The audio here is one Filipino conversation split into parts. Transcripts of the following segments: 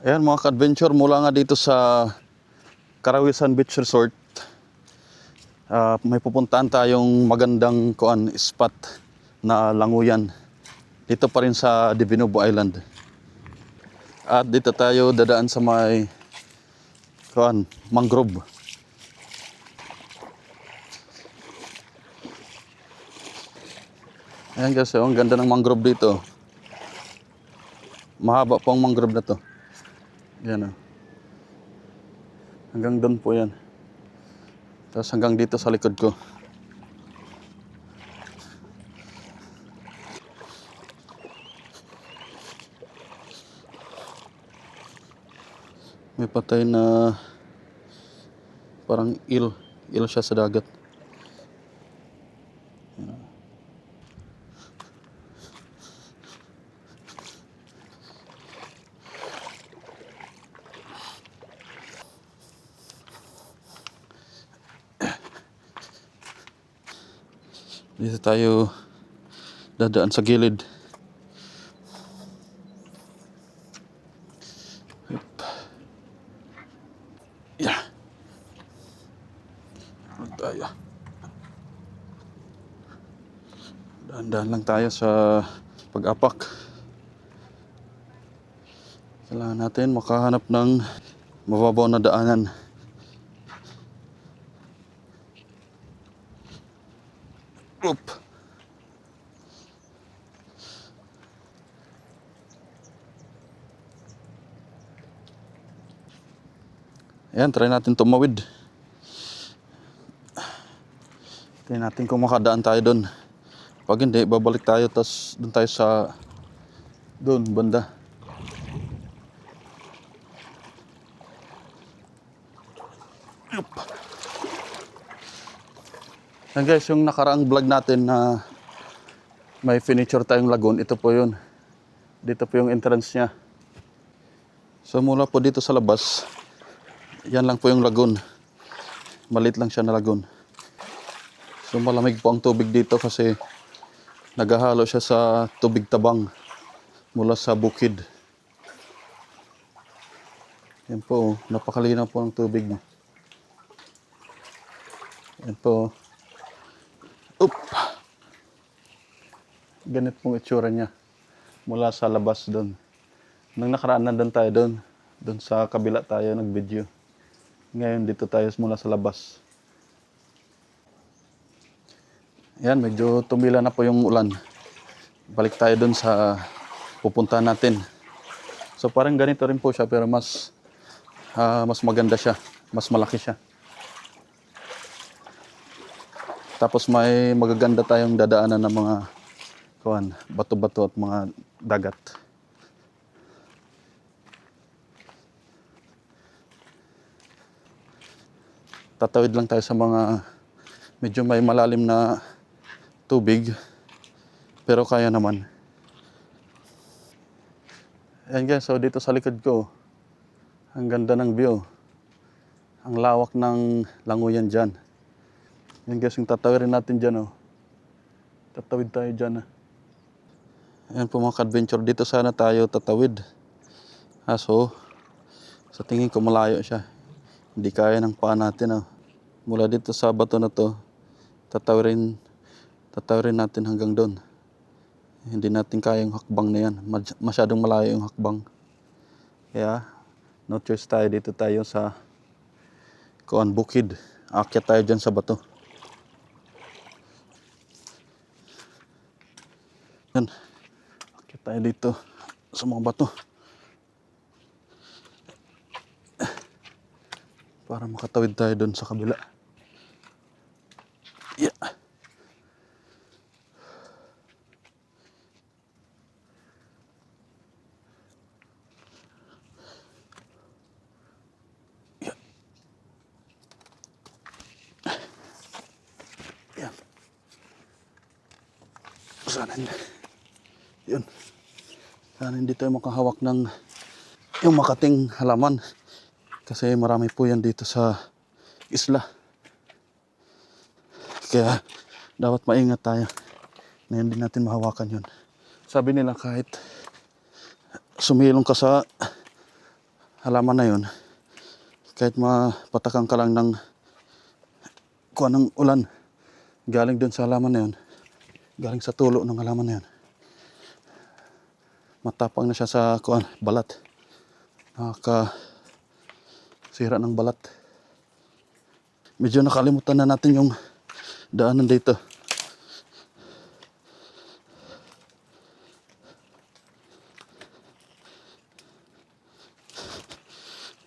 Ayan mga ka-adventure, mula nga dito sa Karawisan Beach Resort, may pupuntahan tayong magandang spot na languyan. Dito pa rin sa Divinovo Island. At dito tayo dadaan sa may mangrove. Ayan guys, ang ganda ng mangrove dito. Mahaba po ang mangrove na to. Yan o. Hanggang doon po yan. Tapos hanggang dito sa likod ko. May patay na parang eel siya sa dagat. Dito tayo dadaan sa gilid. Yeah. Tayo. Dahan-dahan lang tayo sa pag-apak. Kailangan natin makahanap ng mababaw na daanan. Oop. Ayan, try natin tumawid. Try natin kung makadaan tayo doon. Pag hindi, babalik tayo, tapos doon tayo sa doon, banda. Oop. Yan guys, yung nakaraang vlog natin na may furniture tayong lagoon, ito po yun. Dito po yung entrance niya. So mula po dito sa labas, yan lang po yung lagoon. Maliit lang siya na lagoon. So malamig po ang tubig dito kasi naghahalo siya sa tubig tabang mula sa bukid. Yan po, napakalinaw po ang tubig niya. Yan po. Oop! Ganit pong itsura niya mula sa labas doon. Nang nakaraan nandun tayo doon. Doon sa kabila tayo nag-video. Ngayon dito tayo mula sa labas. Yan, medyo tumila na po yung ulan. Balik tayo doon sa pupuntahan natin. So parang ganito rin po siya pero mas maganda siya. Mas malaki siya. Tapos may magaganda tayong dadaanan ng mga bato-bato at mga dagat. Tatawid lang tayo sa mga medyo may malalim na tubig, pero kaya naman. Ayan guys, so dito sa likod ko, ang ganda ng view. Ang lawak ng languyan dyan. Ayan guys, yung tatawirin natin dyan. Tatawid tayo dyan. Ayan po mga ka-adventure, dito sana tayo tatawid. So, sa tingin ko malayo siya. Hindi kaya ng paa natin. Mula dito sa bato na to, tatawirin natin hanggang doon. Hindi natin kaya yung hakbang na yan. Masyadong malayo yung hakbang. Kaya, no choice tayo. Dito tayo sa bukid. Aakyat tayo dyan sa bato. Yan. Aakyat tayo dito sa mga bato. Para makatawid tayo doon sa kabila. Yeah. Yeah. Yan. Sana yun. Sana hindi tayo makahawak ng yung makating halaman. Kasi marami po yan dito sa isla. Kaya dapat maingat tayo na hindi natin mahawakan yun. Sabi nila kahit sumilong ka sa halaman na yun, kahit mapatakan ka lang ng kuha ng ulan, galing dun sa halaman na yun, galing sa tulo ng halaman na yun, matapang na siya sa kuha, balat. Nakakasira ng balat. Medyo nakalimutan na natin yung daanan dito.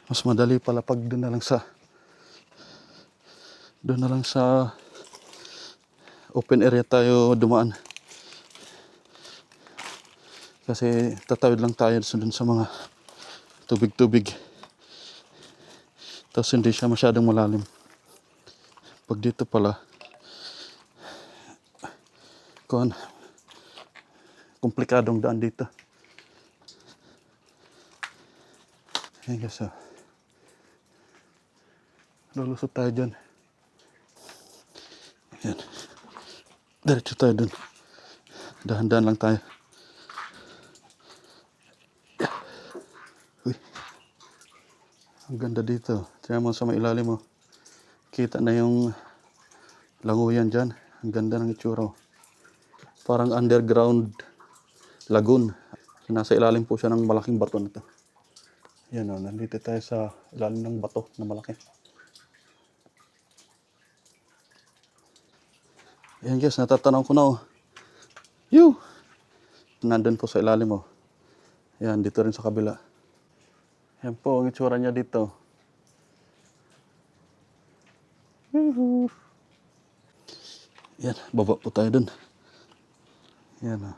Mas madali pala pag doon na lang sa open area tayo dumaan. Kasi tatawid lang tayo dun sa mga tubig-tubig. Tapos hindi siya masyadong malalim. Pag dito pala, komplikadong daan dito. Ayan guys, lulusot tayo dyan. Ayan. Diretso tayo dun. Dahan-dahan lang tayo. Uy. Ang ganda dito. Tingnan mo sa may ilalim mo. Kita na yung languyan dyan. Ang ganda ng itsura. Parang underground lagoon. Nasa ilalim po siya ng malaking bato na to. Yan o, nandito tayo sa ilalim ng bato na malaki. Yan guys, natatanaw ko na o. Yoo! Nandun po sa ilalim o. Yan, dito rin sa kabila. Yan po ang itsura niya dito. Yan, baba po tayo dun. Yan o.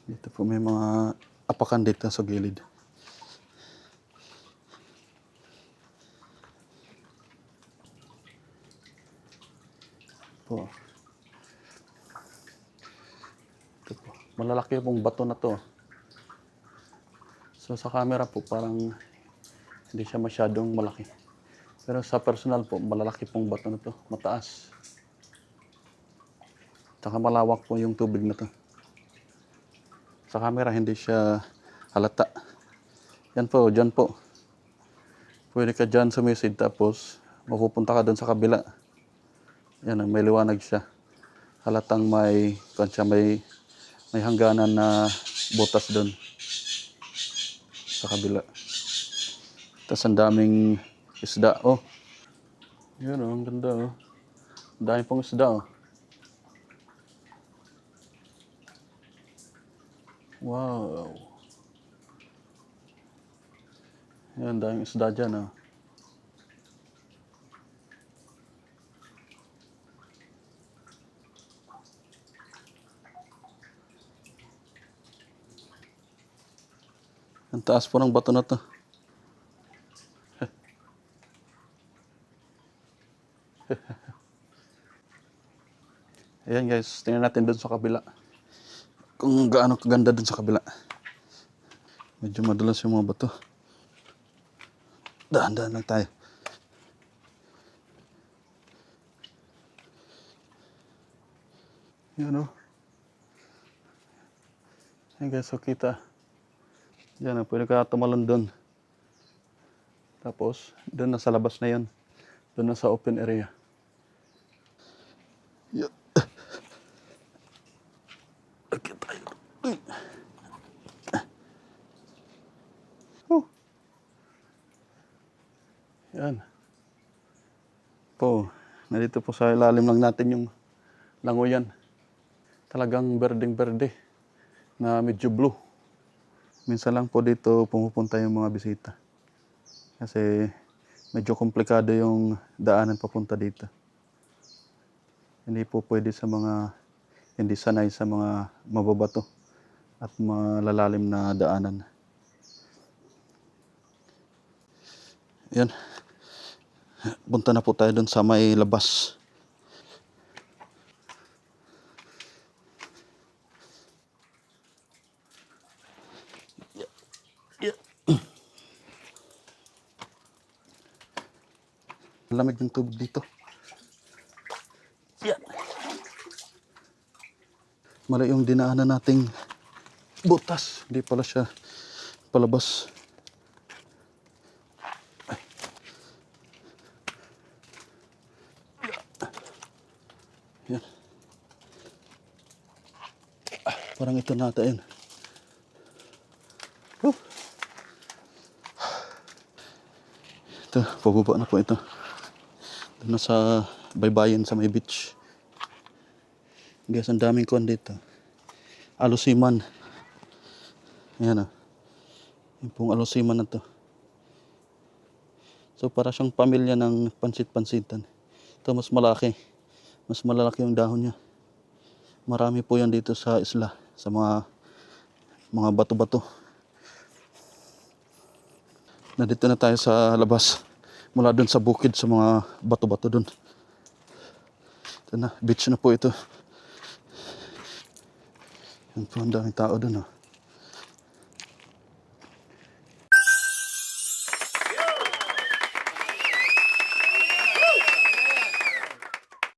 Dito po may mga apakan dito sa gilid. Po. Ito po. Malalaki pong bato na to. So sa camera po parang hindi siya masyadong malaki. Pero sa personal po, malalaki pong bato na to. Mataas. Tsaka malawak po yung tubig na to. Sa camera hindi siya halata. Yan po, dyan po. Pwede ka dyan sumisid tapos mapupunta ka dun sa kabila. Yan, may liwanag siya. Halatang may hangganan na butas dun sa kabila. Tapos ang daming isda. Oh, yan oh, ang ganda oh. Ang dami pong isda oh. Wow. Yan, daming isda dyan oh. Ang taas po ng bato na to. Ayan guys, tingnan natin dun sa kabila. Kung gaano kaganda dun sa kabila. Medyo madulas yung mga bato. Dahan-dahan lang tayo. Yan o. Ayan guys, so kita. Yan o, pwede ka tumalon dun. Tapos, dun na sa labas na yan. Dun na sa open area. Yan. Okay tayo. Yan. Po, nandito po sa ilalim lang natin yung langoyan. Talagang berdeng-berde na medyo blue. Minsan lang po dito pumupunta yung mga bisita. Kasi medyo komplikado yung daanan papunta dito. Hindi po pwede sa mga hindi sanay sa mga mababato at malalalim na daanan. Yan. Punta na po tayo dun sa may labas. Lamig ng tubig dito. Yan. Mali yung dinaanan nating butas. Hindi pala siya palabas. Parang ito nata yun. Oh. Ito, pababa na po ito. Doon na sa baybayin sa may beach. Guys, ang daming kuwan dito. Alusiman. Ayan o. Yung pong alusiman na to. So para siyang pamilya ng pansit-pansitan. Ito mas malaki. Mas malalaki yung dahon niya. Marami po yan dito sa isla. Sa mga bato-bato. Nandito na tayo sa labas. Mula dun sa bukid sa mga bato-bato dun. Ito na, beach na po ito. Yan po, ang daming tao dun. Oh.